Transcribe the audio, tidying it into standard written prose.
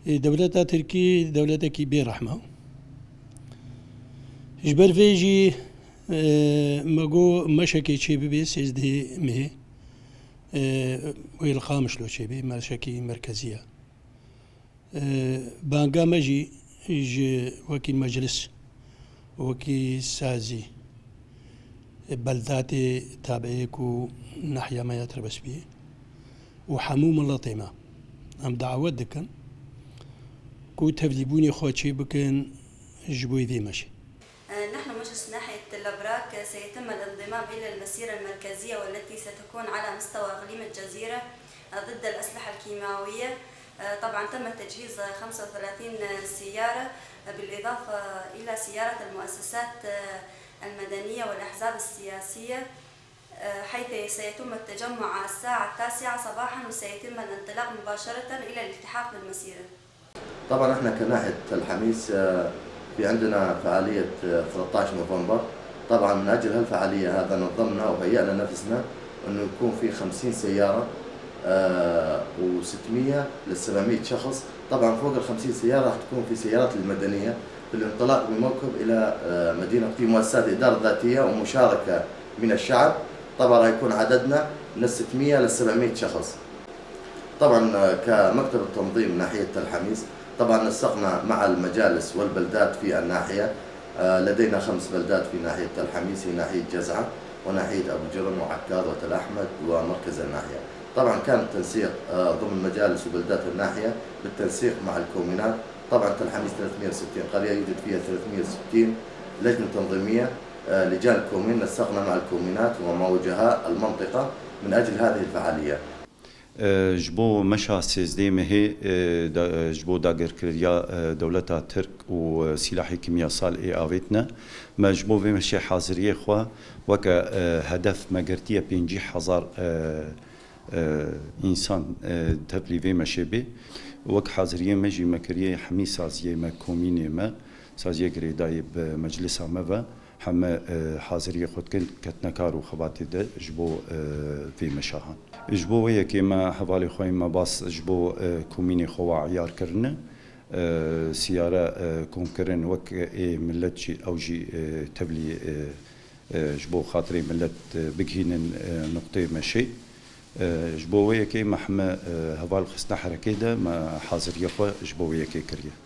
دولة تركي دولة كي برحمة جبر فيجي ماجو مشاكي شي بي سيزدي مه ويلقامش لو شي بي مشاكي مركزية بانقا ماجي يجي وكي مجلس وكي سازي بلداتي تابعيكو ناحية ما يتربس بيه وحموم اللطيمة أم دعوات دكن كو تفليبوني خواتشي بكن جبوي ذي ماشي. نحن مجلس ناحية الأبراك سيتم الانضمام إلى المسيرة المركزية والتي ستكون على مستوى إقليم الجزيرة ضد الأسلحة الكيماوية. طبعا تم تجهيز 35 سيارة بالإضافة إلى سيارة المؤسسات المدنية والأحزاب السياسية، حيث سيتم التجمع الساعة 9 صباحا وسيتم الانطلاق مباشرة إلى الالتحاق بالمسيرة. طبعا احنا كناحية الحميس في عندنا فعالية 13 نوفمبر. طبعا من أجل هالفعالية هذا نظمنا وهيئنا نفسنا أنه يكون في 50 سيارة و600 ل 700 شخص. طبعا فوق ال 50 سيارة راح تكون في سيارات المدنية بالانطلاق بموكب إلى مدينة في مؤسسات إدارة ذاتية ومشاركة من الشعب. طبعا راح يكون عددنا من 600 ل 700 شخص. طبعا كمكتب التنظيم ناحية الحميس طبعا نسقنا مع المجالس والبلدات في الناحية. لدينا 5 بلدات في ناحية الحميس، هي ناحية جزعة وناحية أبو جرم وعكاظ وتل أحمد ومركز الناحية. طبعا كان التنسيق ضمن مجالس وبلدات الناحية بالتنسيق مع الكومينات. طبعا الحميس 360 قرية يوجد فيها 360 لجنة تنظيمية لجان الكومين. نسقنا مع الكومينات وموجهاء المنطقة من أجل هذه الفعالية. جبو مشا سيزدي مهي جبو داگر كريا دولتا ترك وسلاحي كيميا صال اي آويتنا ما جبو في مشي حاضرية خوا وكا هدف مقرتية بينجي حزار إنسان تبلي في مشي بي وك حاضرية مجي مكرية حمي سازية ما كوميني ما سازية قريداي بمجلسها مبا حما حاضرية خود كتنكار وخباتي ده جبو في مشاهن جبو ويا كيما حوالي خوي ما باص جبو كوميني خوا عيار كرنا سيارة كونكرن وك ملت شي أو جي تبلي جبو خاطري ملت بكهين نقطة ماشي جبو ويا كيما حما حوالي خصنا حركة ده ما حاضرية خوا جبو ويا كي كريه.